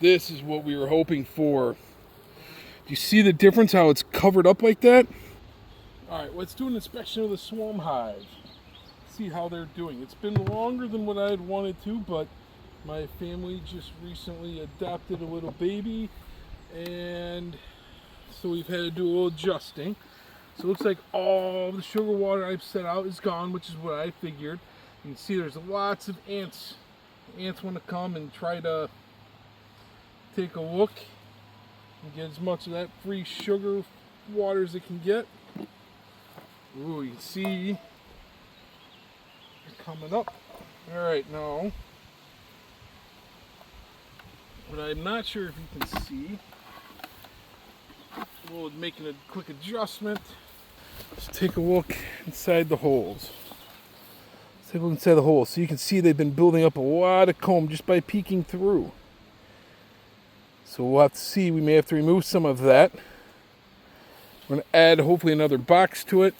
This is what we were hoping for. Do you see the difference, how it's covered up like that? Alright, let's do an inspection of the swarm hive. See how they're doing. It's been longer than what I had wanted to, but my family just recently adopted a little baby, and so we've had to do a little adjusting. So it looks like all the sugar water I've set out is gone, which is what I figured. You can see there's lots of ants. Ants want to come and try to take a look and get as much of that free sugar water as they can get. Ooh, you can see they're coming up. Alright, now, what I'm not sure if you can see, we'll making a quick adjustment. Let's take a look inside the holes. Let's take a look inside the holes. So you can see they've been building up a lot of comb just by peeking through. So we'll have to see. We may have to remove some of that. We're going to add hopefully another box to it.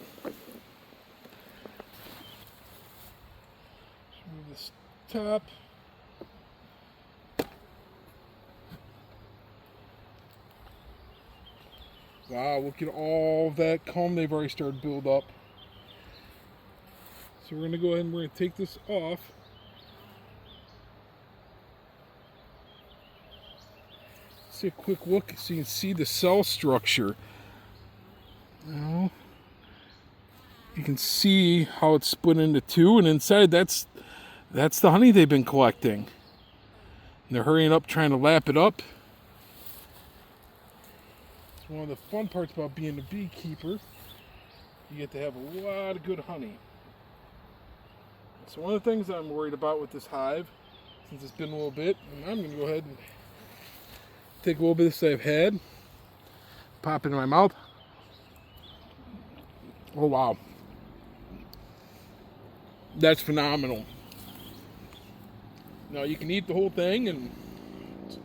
Remove this top. Wow, look at all that comb they've already started to build up. So we're going to go ahead and we're going to take this off. See a quick look so you can see the cell structure. Now, you can see how it's split into two, and inside that's the honey they've been collecting. And they're hurrying up trying to lap it up. One of the fun parts about being a beekeeper, you get to have a lot of good honey. So one of the things I'm worried about with this hive, since it's been a little bit, and I'm going to go ahead and take a little bit of this I've had, pop it in my mouth. Oh wow. That's phenomenal. Now you can eat the whole thing, and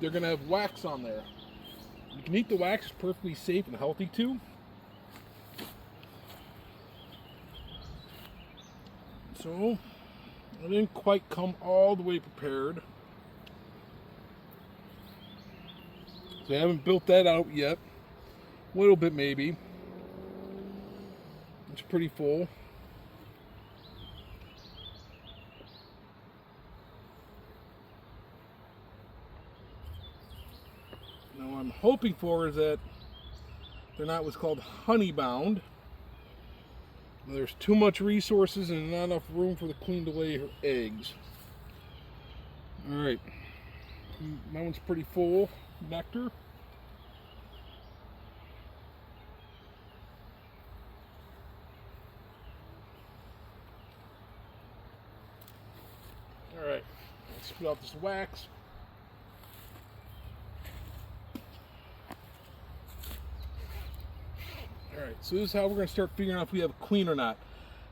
they're going to have wax on there. You can eat the wax, it's perfectly safe and healthy too. So, I didn't quite come all the way prepared. So I haven't built that out yet. A little bit maybe. It's pretty full. Now what I'm hoping for is that they're not what's called honey bound. There's too much resources and not enough room for the queen to lay her eggs. Alright, that one's pretty full nectar. Alright, let's spit out this wax. Alright, so this is how we're going to start figuring out if we have a queen or not.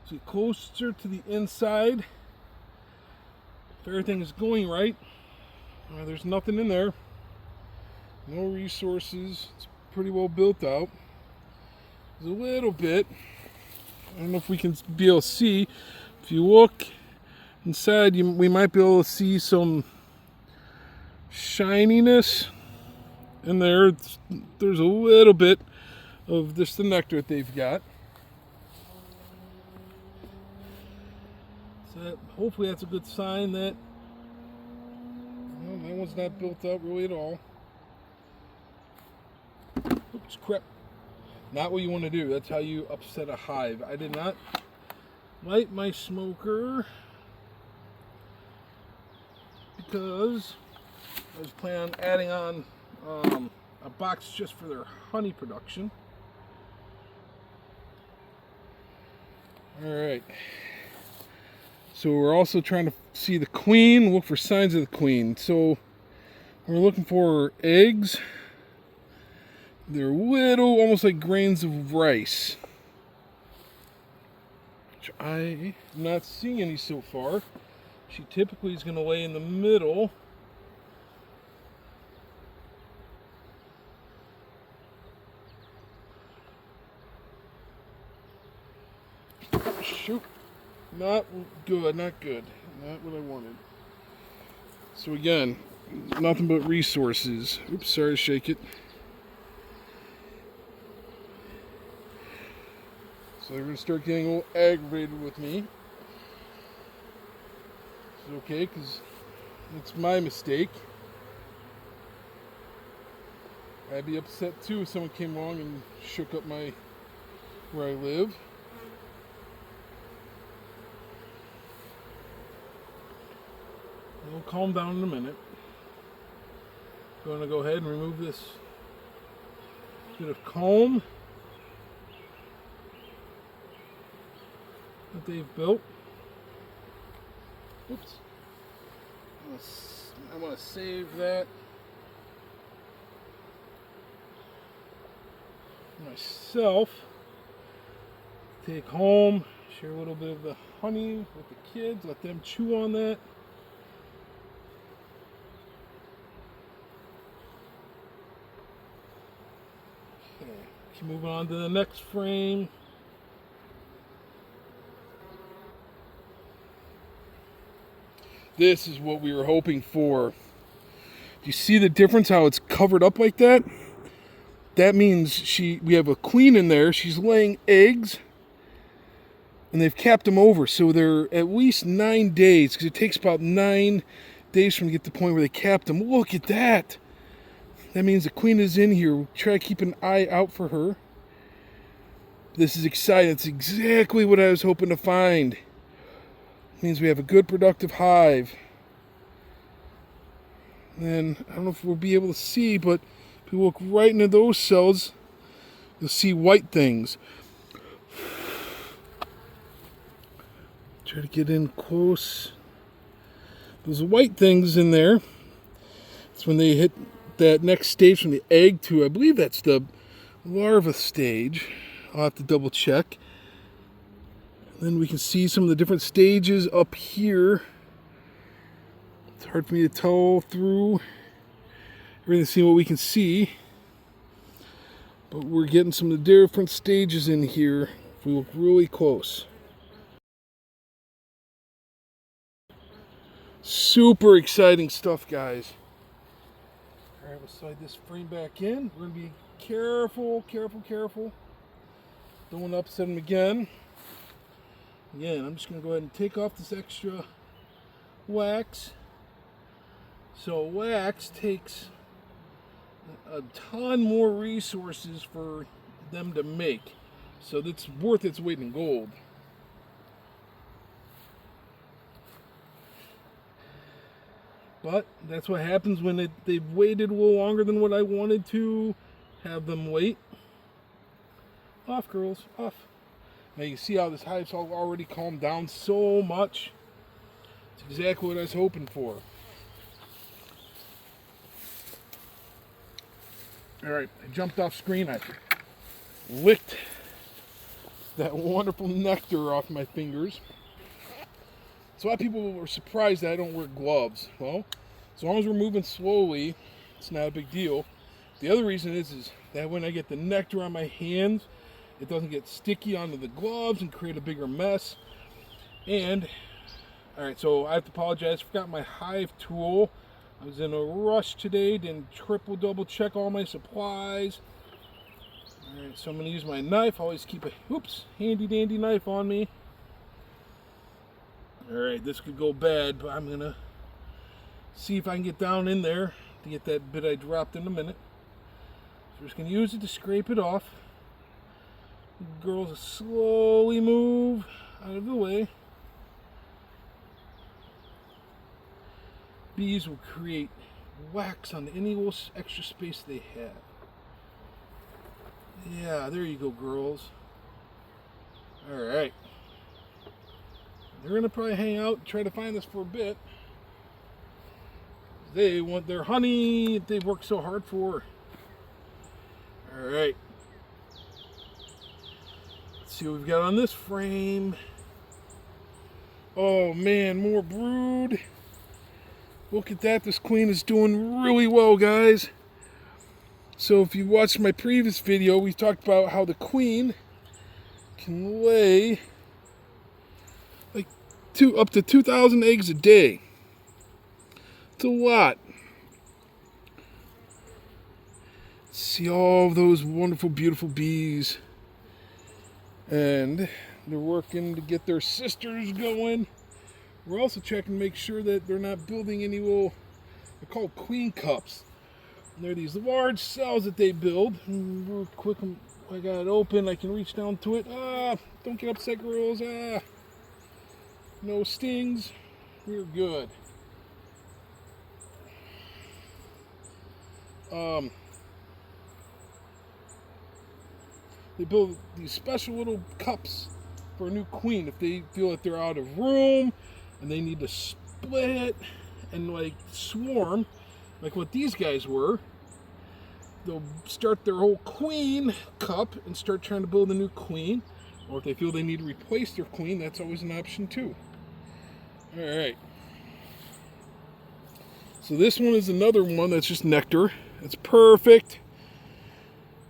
So closer to the inside, if everything is going right, there's nothing in there. No resources. It's pretty well built out. There's a little bit. I don't know if we can be able to see. If you look inside, we might be able to see some shininess in there. There's a little bit of just the nectar that they've got. So hopefully that's a good sign that that one's not built up really at all. Oops, crap. Not what you want to do. That's how you upset a hive. I did not light my smoker because I was planning on adding on a box just for their honey production. Alright, so we're also trying to see the queen, look for signs of the queen. So we're looking for eggs. They're little, almost like grains of rice, which I am not seeing any so far. She typically is going to lay in the middle. Shoot. Not good, not good. Not what I wanted. So again, Nothing but resources. Oops, sorry to shake it. So they're going to start getting a little aggravated with me. It's okay, because it's my mistake. I'd be upset too if someone came along and shook up where I live. It'll calm down in a minute. I'm going to go ahead and remove this bit of comb that they've built. Oops. I want to save that myself. Take home, share a little bit of the honey with the kids, let them chew on that. Okay, keep moving on to the next frame. This is what we were hoping for. Do you see the difference, how it's covered up like that? That means we have a queen in there. She's laying eggs. And they've capped them over. So they're at least 9 days. Because it takes about 9 days from to get to the point where they capped them. Look at that. That means the queen is in here. We'll try to keep an eye out for her. This is exciting. It's exactly what I was hoping to find. It means we have a good productive hive. And I don't know if we'll be able to see, but if we look right into those cells, you'll see white things. Try to get in close. Those white things in there, it's when they hit that next stage from the egg to, I believe that's the larva stage. I'll have to double check. Then we can see some of the different stages up here. It's hard for me to tell through everything to see what we can see. But we're getting some of the different stages in here if we look really close. Super exciting stuff, guys. All right, we'll slide this frame back in. We're going to be careful. Don't want to upset them again. Again, I'm just going to go ahead and take off this extra wax. So wax takes a ton more resources for them to make. So it's worth its weight in gold. But that's what happens when they've waited a little longer than what I wanted to have them wait. Off, girls, off. Now you see how this hive's already calmed down so much. It's exactly what I was hoping for. Alright, I jumped off screen. I licked that wonderful nectar off my fingers. So a lot of people were surprised that I don't wear gloves. Well, as long as we're moving slowly, it's not a big deal. The other reason is that when I get the nectar on my hands, it doesn't get sticky onto the gloves and create a bigger mess. And, alright, so I have to apologize. I forgot my hive tool. I was in a rush today, didn't double check all my supplies. Alright, so I'm going to use my knife. I always keep a, handy dandy knife on me. Alright, this could go bad, but I'm going to see if I can get down in there to get that bit I dropped in a minute. So we're just going to use it to scrape it off. Girls slowly move out of the way. Bees will create wax on any little extra space they have. Yeah, there you go, girls. Alright. They're going to probably hang out and try to find us for a bit. They want their honey they've worked so hard for. Alright. Let's see what we've got on this frame. Oh man, more brood. Look at that. This queen is doing really well, guys. So if you watched my previous video, we talked about how the queen can lay like up to 2,000 eggs a day. It's a lot. See all those wonderful, beautiful bees. And they're working to get their sisters going. We're also checking to make sure that they're not building any little, they're called queen cups. And they're these large cells that they build. And real quick, I got it open, I can reach down to it. Don't get upset, girls. No stings. We're good. They build these special little cups for a new queen if they feel that they're out of room and they need to split and like swarm, like what these guys were. They'll start their whole queen cup and start trying to build a new queen. Or if they feel they need to replace their queen, that's always an option too. Alright. So this one is another one that's just nectar. It's perfect.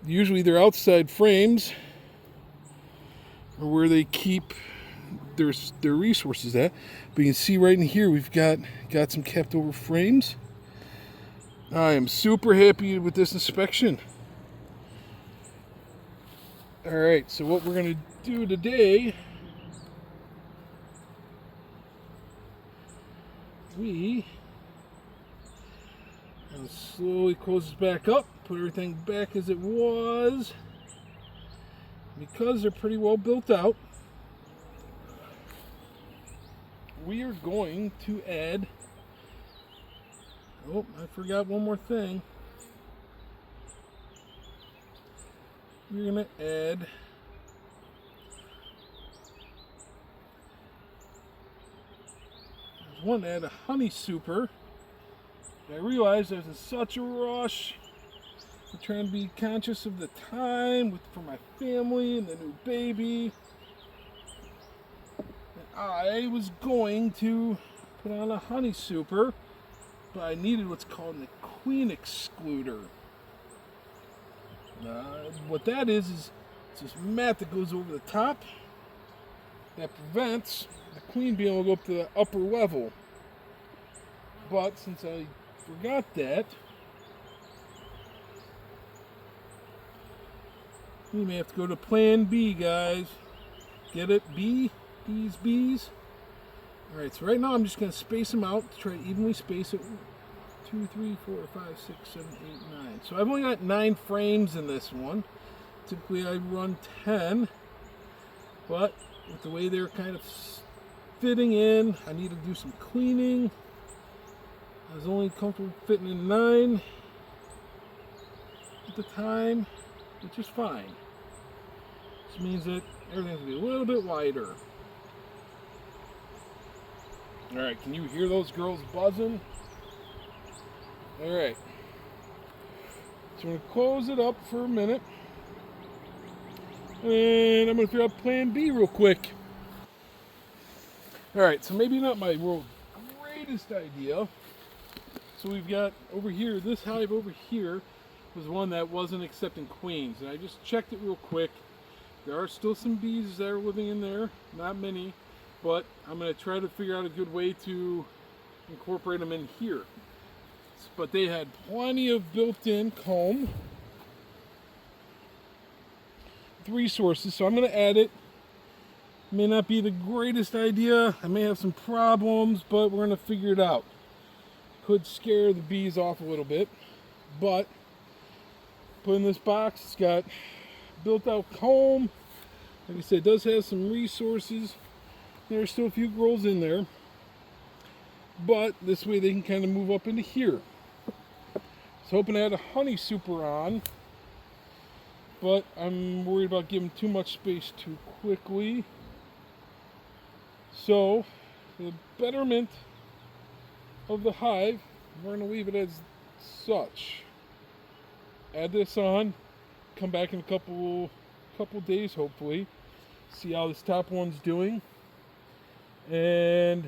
Usually they're outside frames or where they keep their resources at. But you can see right in here we've got some kept over frames. I am super happy with this inspection. Alright, so what we're going to do today, we slowly close this back up, put everything back as it was, because they're pretty well built out. We are going to add, oh, I forgot one more thing. We're going to add a honey super. I realized I was in such a rush. I'm trying to be conscious of the time for my family and the new baby. And I was going to put on a honey super, but I needed what's called the queen excluder. What that is it's this mat that goes over the top that prevents the queen being able to go up to the upper level. But since I forgot that, we may have to go to plan B, guys. Get it? B? Bees? Alright, so right now I'm just going to space them out to try to evenly space it. 2, 3, 4, 5, 6, 7, 8, 9. So I've only got 9 frames in this one. Typically I run 10. But with the way they're kind of fitting in, I need to do some cleaning. I was only comfortable fitting in 9 at the time, which is fine. This means that everything's going to be a little bit wider. Alright, can you hear those girls buzzing? Alright. So I'm going to close it up for a minute. And I'm going to throw out plan B real quick. Alright, so maybe not my world's greatest idea. So we've got over here, this hive over here was one that wasn't accepting queens. And I just checked it real quick. There are still some bees that are living in there. Not many. But I'm going to try to figure out a good way to incorporate them in here. But they had plenty of built-in comb with resources. So I'm going to add it. May not be the greatest idea. I may have some problems, but we're going to figure it out. Could scare the bees off a little bit, but put in this box, it's got built out comb. Like I said, it does have some resources. There's still a few girls in there, but this way they can kind of move up into here. I was hoping I had a honey super on, but I'm worried about giving too much space too quickly. So, for the betterment of the hive, we're going to leave it as such. Add this on, come back in a couple days hopefully, see how this top one's doing, and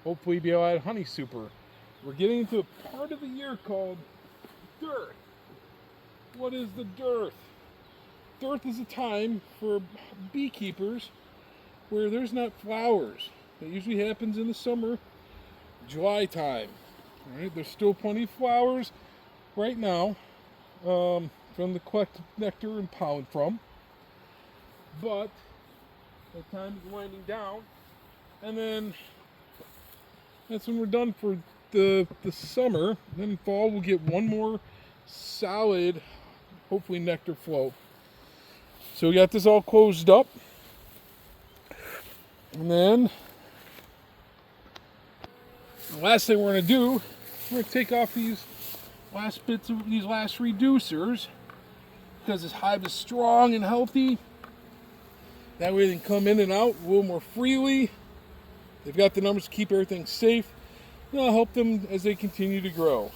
hopefully be able to add honey super. We're getting into a part of the year called dearth. What is the dearth? Dearth is a time for beekeepers where there's not flowers. It usually happens in the summer, July time. All right, there's still plenty of flowers right now, from the collect nectar and pollen from. But that time is winding down, and then that's when we're done for the summer. Then in fall we'll get one more solid, hopefully, nectar flow. So we got this all closed up, and then the last thing we're going to do, we're going to take off these last bits of these last reducers, because this hive is strong and healthy. That way they can come in and out a little more freely. They've got the numbers to keep everything safe, and I'll help them as they continue to grow.